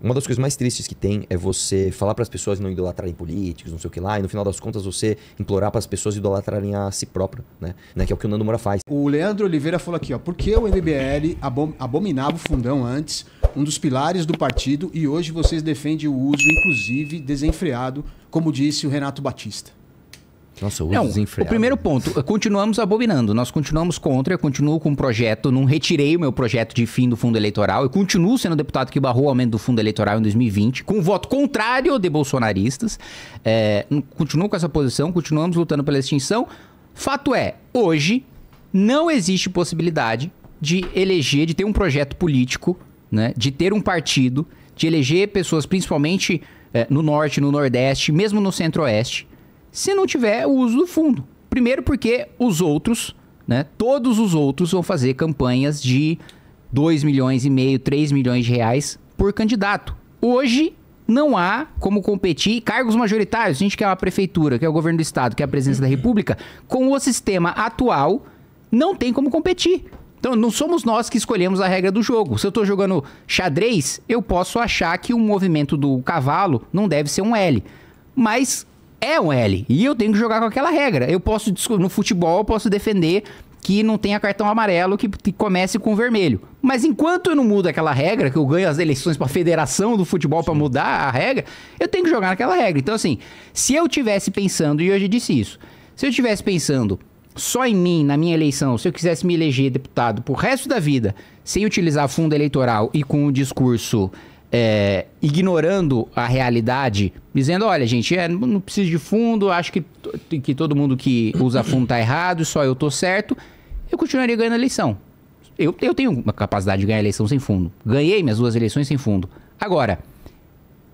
Uma das coisas mais tristes que tem é você falar para as pessoas não idolatrarem políticos, não sei o que lá, e no final das contas você implorar para as pessoas idolatrarem a si própria, né? Que é o que o Nando Moura faz. O Leandro Oliveira falou aqui, ó, por que o MBL abominava o fundão antes, um dos pilares do partido, e hoje vocês defendem o uso, inclusive, desenfreado, como disse o Renato Batista? Nossa, o uso desenfreado. O primeiro ponto, continuamos abominando, nós continuamos contra, eu continuo com o projeto, não retirei o meu projeto de fim do fundo eleitoral, eu continuo sendo o deputado que barrou o aumento do fundo eleitoral em 2020, com voto contrário de bolsonaristas, continuo com essa posição, continuamos lutando pela extinção. Fato é, hoje não existe possibilidade de eleger, de ter um projeto político, né, de ter um partido, de eleger pessoas principalmente no Norte, no Nordeste, mesmo no Centro-Oeste, se não tiver o uso do fundo. Primeiro porque os outros, né, todos os outros vão fazer campanhas de 2,5 milhões, 3 milhões de reais por candidato. Hoje não há como competir cargos majoritários. A gente quer uma prefeitura, quer o governo do estado, quer a presidência da república. Com o sistema atual, não tem como competir. Então, não somos nós que escolhemos a regra do jogo. Se eu estou jogando xadrez, eu posso achar que o movimento do cavalo não deve ser um L. Mas é um L. E eu tenho que jogar com aquela regra. Eu posso, no futebol, eu posso defender que não tenha cartão amarelo que comece com vermelho. Mas enquanto eu não mudo aquela regra, que eu ganho as eleições para a federação do futebol para mudar a regra, eu tenho que jogar naquela regra. Então, assim, se eu tivesse pensando, e hoje eu disse isso, se eu tivesse pensando só em mim, na minha eleição, se eu quisesse me eleger deputado pro resto da vida, sem utilizar fundo eleitoral e com o discurso ignorando a realidade, dizendo, olha, gente, não preciso de fundo, acho que todo mundo que usa fundo tá errado, só eu tô certo, eu continuaria ganhando a eleição. Eu tenho uma capacidade de ganhar a eleição sem fundo. Ganhei minhas 2 eleições sem fundo. Agora,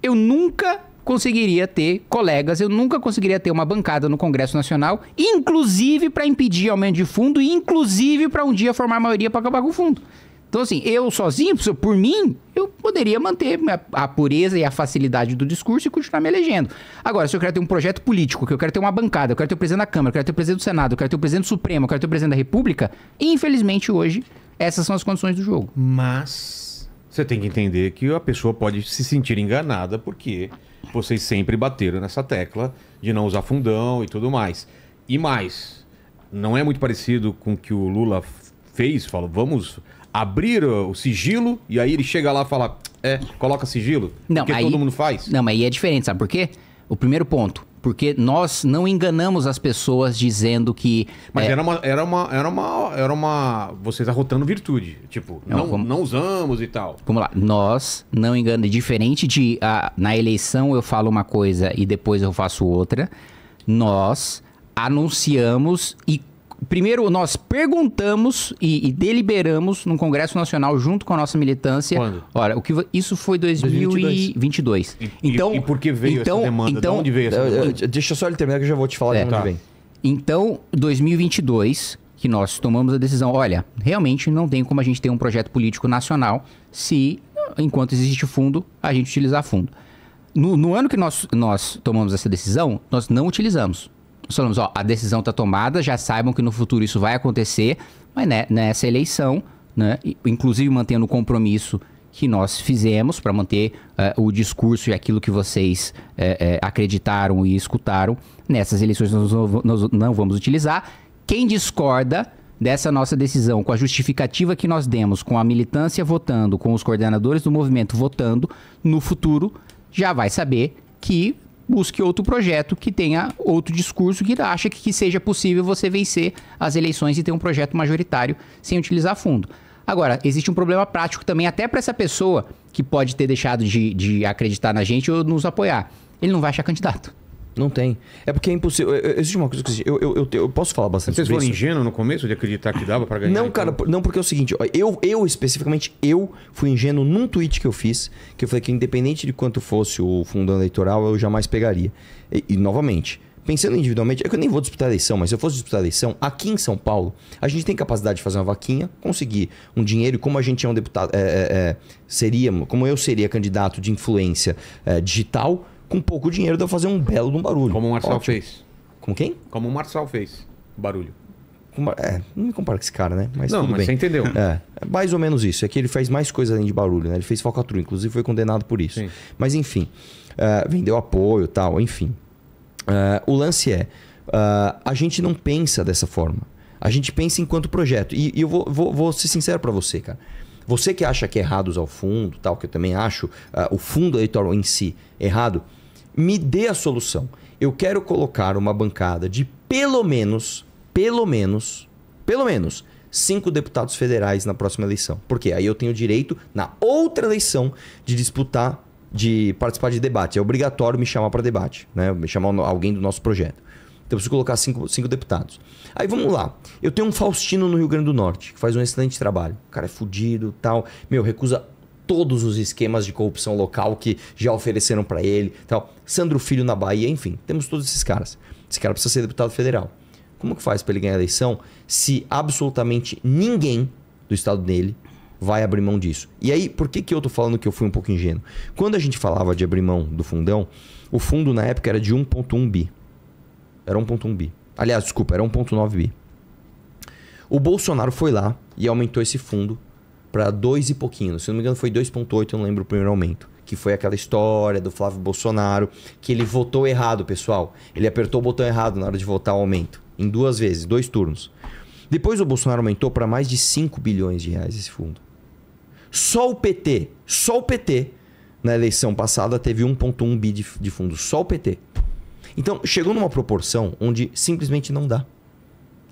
eu nunca conseguiria ter colegas, eu nunca conseguiria ter uma bancada no Congresso Nacional, inclusive para impedir aumento de fundo, e inclusive para um dia formar maioria para acabar com o fundo. Então, assim, eu sozinho, por mim, eu poderia manter a pureza e a facilidade do discurso e continuar me elegendo. Agora, se eu quero ter um projeto político, que eu quero ter uma bancada, eu quero ter o presidente da Câmara, eu quero ter o presidente do Senado, eu quero ter o presidente do Supremo, eu quero ter o presidente da República, infelizmente, hoje, essas são as condições do jogo. Mas você tem que entender que a pessoa pode se sentir enganada, porque vocês sempre bateram nessa tecla de não usar fundão e tudo mais. E mais, não é muito parecido com o que o Lula fez, falou, vamos abrir o sigilo, e aí ele chega lá e fala, coloca sigilo, não, porque todo mundo faz. Não, mas aí é diferente, sabe por quê? O primeiro ponto, porque nós não enganamos as pessoas dizendo que... Mas era uma vocês arrotando virtude, tipo, não usamos e tal. Vamos lá, nós não enganamos, diferente de na eleição eu falo uma coisa e depois eu faço outra, nós anunciamos e primeiro, nós perguntamos e deliberamos no Congresso Nacional junto com a nossa militância. Quando? Olha, isso foi 2022. Então, e por que veio essa demanda? De onde veio essa demanda? Deixa só ele terminar que eu já vou te falar de onde vem. Então, 2022, que nós tomamos a decisão, olha, realmente não tem como a gente ter um projeto político nacional se, enquanto existe fundo, a gente utilizar fundo. No ano que nós tomamos essa decisão, nós não utilizamos. Nós falamos, a decisão está tomada, já saibam que no futuro isso vai acontecer, mas nessa eleição, né, inclusive mantendo o compromisso que nós fizemos para manter o discurso e aquilo que vocês acreditaram e escutaram, nessas eleições nós não vamos utilizar. Quem discorda dessa nossa decisão, com a justificativa que nós demos, com a militância votando, com os coordenadores do movimento votando, no futuro já vai saber que busque outro projeto que tenha outro discurso, que acha que seja possível você vencer as eleições e ter um projeto majoritário sem utilizar fundo. Agora, existe um problema prático também, até para essa pessoa que pode ter deixado de acreditar na gente ou nos apoiar. Ele não vai achar candidato. Não tem. É porque é impossível. Existe uma coisa que eu posso falar bastante sobre isso. Vocês foram ingênuos no começo de acreditar que dava pra ganhar? Não, cara, não, porque é o seguinte, especificamente, eu fui ingênuo num tweet que eu fiz, que eu falei que independente de quanto fosse o fundo eleitoral, eu jamais pegaria. E novamente, pensando individualmente, é que eu nem vou disputar a eleição, mas se eu fosse disputar a eleição, aqui em São Paulo, a gente tem capacidade de fazer uma vaquinha, conseguir um dinheiro, e como a gente é um deputado, como eu seria candidato de influência digital, com pouco dinheiro dá pra fazer um belo de um barulho. Como o Marçal fez. Com quem? Como o Marçal fez. Barulho. não me compara com esse cara, né? Mas Não, tudo mas bem. você entendeu. É mais ou menos isso. É que ele faz mais coisa além de barulho, né? Ele fez falcatrua, inclusive foi condenado por isso. Sim. Mas enfim, vendeu apoio e tal, enfim. O lance é, a gente não pensa dessa forma. A gente pensa enquanto projeto. E eu vou ser sincero pra você, cara. Você que acha que é errado usar o fundo, tal, que eu também acho o fundo eleitoral em si errado, me dê a solução. Eu quero colocar uma bancada de pelo menos 5 deputados federais na próxima eleição. Porque aí eu tenho direito, na outra eleição, de disputar, de participar de debate. É obrigatório me chamar para debate, né? Me chamar alguém do nosso projeto. Então eu preciso colocar 5 deputados. Aí vamos lá. Eu tenho um Faustino no Rio Grande do Norte, que faz um excelente trabalho. O cara é fudido e tal. Recusa todos os esquemas de corrupção local que já ofereceram para ele. Tal. Sandro Filho na Bahia, enfim. Temos todos esses caras. Esse cara precisa ser deputado federal. Como que faz para ele ganhar a eleição se absolutamente ninguém do estado dele vai abrir mão disso? E aí, por que eu tô falando que eu fui um pouco ingênuo? Quando a gente falava de abrir mão do fundão, o fundo na época era de 1,1 bi. Era 1,1 bi. Aliás, desculpa, era 1,9 bi. O Bolsonaro foi lá e aumentou esse fundo para 2 e pouquinho. Se não me engano foi 2,8, eu não lembro o primeiro aumento. Que foi aquela história do Flávio Bolsonaro, que ele votou errado, pessoal. Ele apertou o botão errado na hora de votar o aumento. Em 2 vezes, 2 turnos. Depois o Bolsonaro aumentou para mais de 5 bilhões de reais esse fundo. Só o PT, na eleição passada teve 1,1 bi de fundo. Só o PT. Então, chegou numa proporção onde simplesmente não dá.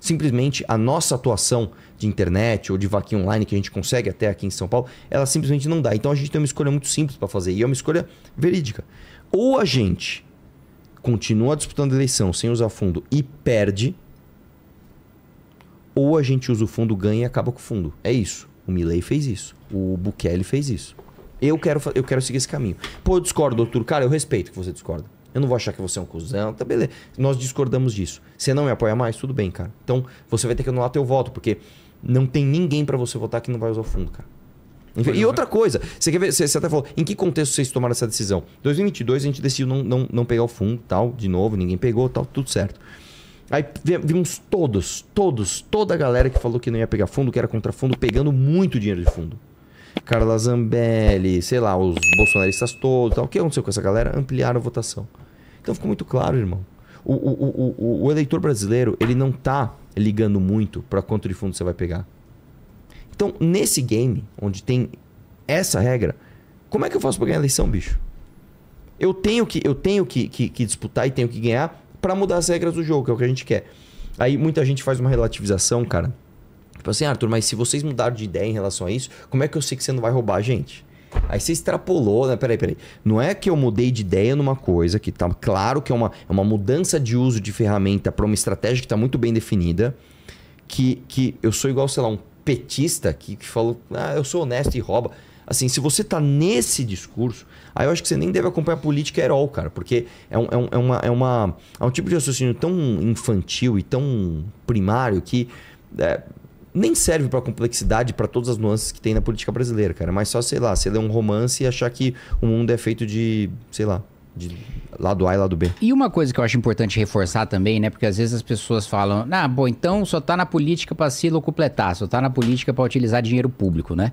Simplesmente a nossa atuação de internet ou de vaquinha online que a gente consegue até aqui em São Paulo, ela simplesmente não dá. Então a gente tem uma escolha muito simples para fazer e é uma escolha verídica. Ou a gente continua disputando a eleição sem usar fundo e perde, ou a gente usa o fundo, ganha e acaba com o fundo. É isso. O Milei fez isso. O Bukele fez isso. Eu quero seguir esse caminho. Pô, eu discordo, doutor. Cara, eu respeito que você discorda. Eu não vou achar que você é um cuzão, tá beleza. Nós discordamos disso. Você não me apoia mais? Tudo bem, cara. Então, você vai ter que anular teu voto, porque não tem ninguém pra você votar que não vai usar o fundo, cara. E outra coisa, você quer ver, você até falou, em que contexto vocês tomaram essa decisão? Em 2022 a gente decidiu não pegar o fundo, tal, de novo, ninguém pegou, tal, tudo certo. Aí vimos toda a galera que falou que não ia pegar fundo, que era contra fundo, pegando muito dinheiro de fundo. Carla Zambelli, sei lá, os bolsonaristas todos, tal. O que aconteceu com essa galera? Ampliaram a votação. Então ficou muito claro, irmão. O eleitor brasileiro, ele não tá ligando muito para quanto de fundo você vai pegar. Então, nesse game, onde tem essa regra, como é que eu faço para ganhar a eleição, bicho? Eu tenho que disputar e tenho que ganhar para mudar as regras do jogo, que é o que a gente quer. Aí muita gente faz uma relativização, cara. Tipo assim, Arthur, mas se vocês mudaram de ideia em relação a isso, como é que eu sei que você não vai roubar a gente? Aí você extrapolou, né? Peraí. Não é que eu mudei de ideia numa coisa que tá claro que é uma mudança de uso de ferramenta para uma estratégia que tá muito bem definida, que eu sou igual, sei lá, um petista que falou, eu sou honesto e rouba. Assim, se você tá nesse discurso, aí eu acho que você nem deve acompanhar a política at all, cara, porque é um tipo de raciocínio tão infantil e tão primário que nem serve pra complexidade, pra todas as nuances que tem na política brasileira, cara. Mas só, sei lá, você ler um romance e achar que o mundo é feito de, sei lá, de lado A e lado B. E uma coisa que eu acho importante reforçar também, né? Porque às vezes as pessoas falam, bom, então só tá na política pra se locupletar, só tá na política pra utilizar dinheiro público, né?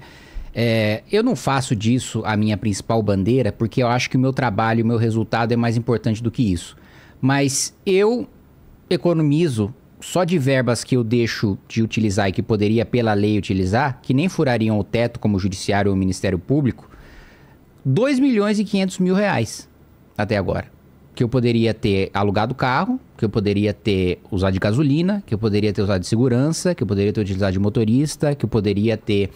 Eu não faço disso a minha principal bandeira, porque eu acho que o meu trabalho, o meu resultado é mais importante do que isso. Mas eu economizo só de verbas que eu deixo de utilizar e que poderia pela lei utilizar, que nem furariam o teto como o Judiciário ou o Ministério Público, 2 milhões e 500 mil reais até agora. Que eu poderia ter alugado carro, que eu poderia ter usado de gasolina, que eu poderia ter usado de segurança, que eu poderia ter utilizado de motorista, que eu poderia ter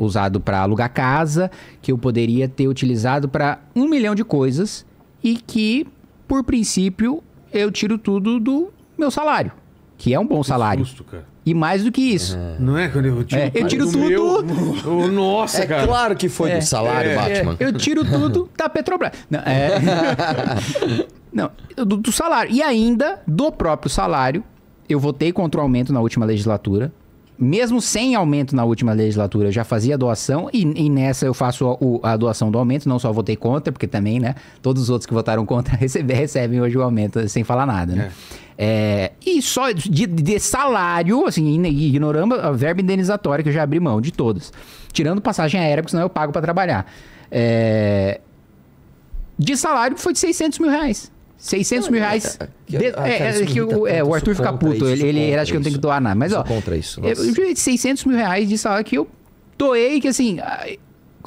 usado para alugar casa, que eu poderia ter utilizado para 1 milhão de coisas e que, por princípio, eu tiro tudo do meu salário, que é um bom salário. Susto, cara. E mais do que isso. Não é quando eu tiro, eu tiro tudo. Nossa, cara. Claro que foi do salário, Batman. Eu tiro tudo da Petrobras. Não, do salário. E ainda, do próprio salário, eu votei contra o aumento na última legislatura. mesmo sem aumento na última legislatura, eu já fazia doação e nessa eu faço a doação do aumento, não só votei contra, porque também, né, todos os outros que votaram contra recebem hoje o aumento sem falar nada, né? E só de salário, assim, ignorando a verba indenizatória que eu já abri mão de todas. Tirando passagem aérea, porque senão eu pago para trabalhar. De salário foi de 600 mil reais. 600 mil reais. O Arthur fica puto. Ele acha que eu não tenho que doar nada. Mas, ó, contra isso. 600 mil reais de salário que eu doei, que assim,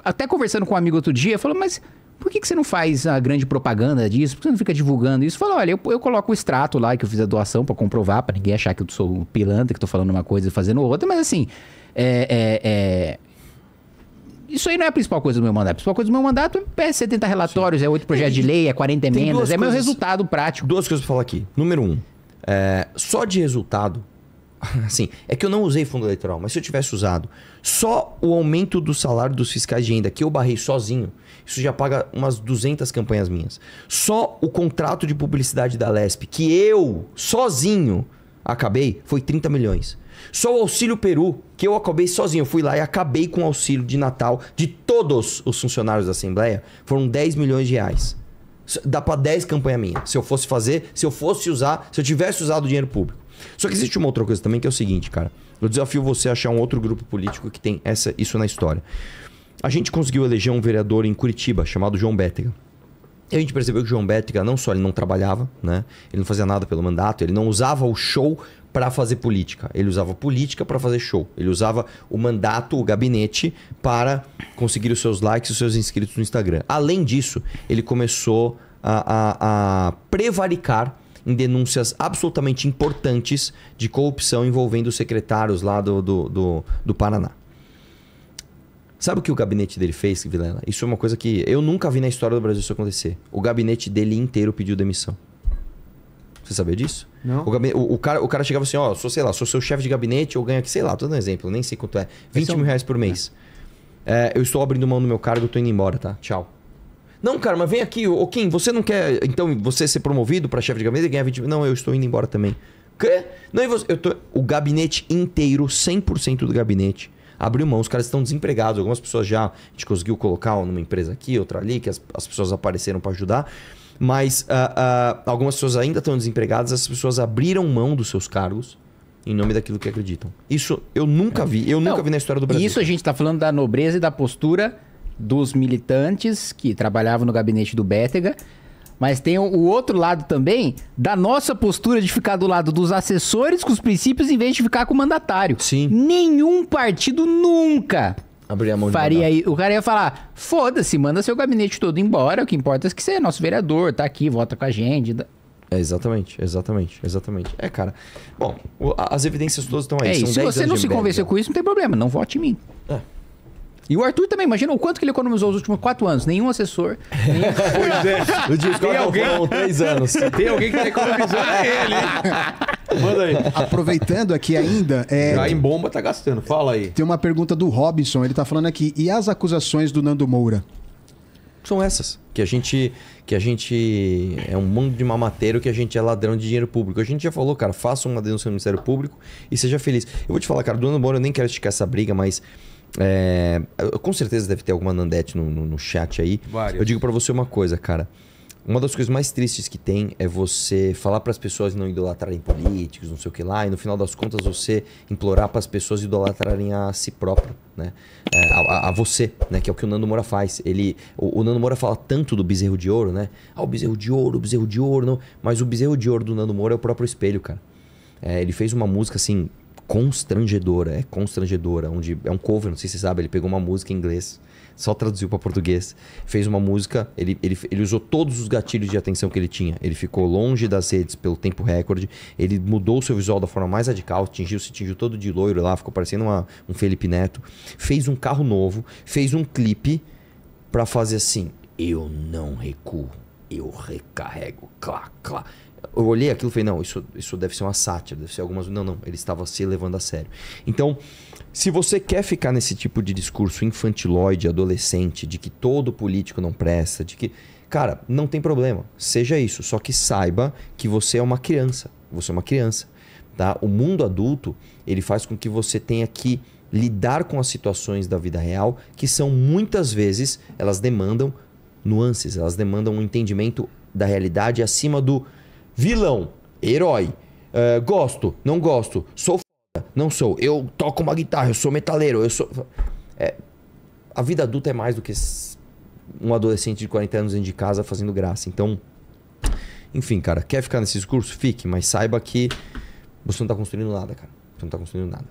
até conversando com um amigo outro dia, falou, mas por que você não faz a grande propaganda disso? Por que você não fica divulgando isso? Falou, olha, eu coloco o extrato lá que eu fiz a doação pra comprovar, pra ninguém achar que eu sou um pilantra, que tô falando uma coisa e fazendo outra, mas assim, isso aí não é a principal coisa do meu mandato. A principal coisa do meu mandato é 70 relatórios, é 8 projetos de lei, é 40 emendas, meu resultado prático. Duas coisas pra falar aqui. Número 1, só de resultado, assim, é que eu não usei fundo eleitoral, mas se eu tivesse usado só o aumento do salário dos fiscais de renda que eu barrei sozinho, isso já paga umas 200 campanhas minhas. Só o contrato de publicidade da Lesp, que eu sozinho acabei, foi 30 milhões. Só o Auxílio Peru, que eu acabei sozinho. Eu fui lá e acabei com o auxílio de Natal de todos os funcionários da Assembleia. Foram 10 milhões de reais. Dá pra 10 campanhas minhas. Se eu fosse fazer, se eu tivesse usado o dinheiro público. Só que existe uma outra coisa também, que é o seguinte, cara. Eu desafio você a achar um outro grupo político que tem isso na história. A gente conseguiu eleger um vereador em Curitiba, chamado João Bétega. E a gente percebeu que o João Bétega, não só ele não trabalhava, né? Ele não fazia nada pelo mandato, ele não usava o show para fazer política. Ele usava política para fazer show. Ele usava o mandato, o gabinete, para conseguir os seus likes e os seus inscritos no Instagram. Além disso, ele começou a prevaricar em denúncias absolutamente importantes de corrupção envolvendo os secretários lá do Paraná. Sabe o que o gabinete dele fez, Vilela? Isso é uma coisa que eu nunca vi na história do Brasil isso acontecer. O gabinete dele inteiro pediu demissão. Você sabia disso? Não. O cara chegava assim, ó, sou seu chefe de gabinete, eu ganho aqui, sei lá, tô dando um exemplo, nem sei quanto é, 20 mil reais por mês. Eu estou abrindo mão do meu cargo, eu tô indo embora, tá? Tchau. Não, cara, mas vem aqui, ô Kim, você não quer, então, você ser promovido pra chefe de gabinete e ganhar 20 mil? Não, eu estou indo embora também. Quê? Não, e você? O gabinete inteiro, 100% do gabinete, abriu mão, os caras estão desempregados, algumas pessoas já, a gente conseguiu colocar numa empresa aqui, outra ali, que as pessoas apareceram pra ajudar. Mas algumas pessoas ainda estão desempregadas, as pessoas abriram mão dos seus cargos em nome daquilo que acreditam. Isso eu nunca vi, nunca vi na história do Brasil. Isso a gente está falando da nobreza e da postura dos militantes que trabalhavam no gabinete do Bétega, mas tem o outro lado também da nossa postura de ficar do lado dos assessores com os princípios em vez de ficar com o mandatário. Sim. Nenhum partido nunca abrir a mão de faria aí. O cara ia falar, foda-se, manda seu gabinete todo embora, o que importa é que você é nosso vereador, tá aqui, vota com a gente. Exatamente. Cara, bom, as evidências todas estão aí. Se você não se convencer com isso, não tem problema, não vote em mim. E o Arthur também, imagina o quanto que ele economizou os últimos 4 anos. Nenhum assessor. Pois é. O dia Tem alguém? foram 3 anos. Tem alguém que tá economizando, é ele, hein? Manda aí. Aproveitando aqui ainda... Já em bomba tá gastando, fala aí. Tem uma pergunta do Robson, ele tá falando aqui, e as acusações do Nando Moura? São essas. Que a gente é um mundo de mamateiro, que a gente é ladrão de dinheiro público. A gente já falou, cara, faça uma denúncia no Ministério Público e seja feliz. Eu vou te falar, cara, do Nando Moura eu nem quero esticar essa briga, mas... com certeza deve ter alguma Nandete no chat aí. Várias. Eu digo pra você uma coisa, cara. Uma das coisas mais tristes que tem é você falar para as pessoas não idolatrarem políticos, não sei o que lá, e no final das contas você implorar para as pessoas idolatrarem a si próprio, né? A você, né? Que é o que o Nando Moura faz. O Nando Moura fala tanto do bezerro de ouro, né? O bezerro de ouro, não. Mas o bezerro de ouro do Nando Moura é o próprio espelho, cara. Ele fez uma música assim constrangedora, onde é um cover, não sei se você sabe, ele pegou uma música em inglês, só traduziu para português, fez uma música, ele usou todos os gatilhos de atenção que ele tinha, ele ficou longe das redes pelo tempo recorde, ele mudou o seu visual da forma mais radical, se tingiu todo de loiro lá, ficou parecendo um Felipe Neto, fez um carro novo, fez um clipe para fazer assim, eu não recuo, eu recarrego, clá, clá. Eu olhei aquilo e falei, não, isso deve ser uma sátira, deve ser algumas... Não, ele estava se levando a sério. Então, se você quer ficar nesse tipo de discurso infantiloide, adolescente, de que todo político não presta, de que... Cara, não tem problema, seja isso, só que saiba que você é uma criança. Você é uma criança. tá? O mundo adulto, ele faz com que você tenha que lidar com as situações da vida real, que são muitas vezes, elas demandam nuances, elas demandam um entendimento da realidade acima do vilão, herói, gosto, não gosto, sou foda, não sou, eu toco uma guitarra, eu sou metaleiro, eu sou... A vida adulta é mais do que um adolescente de 40 anos dentro de casa fazendo graça. Então, enfim, cara, quer ficar nesse discurso? Fique, mas saiba que você não tá construindo nada, cara. Você não tá construindo nada.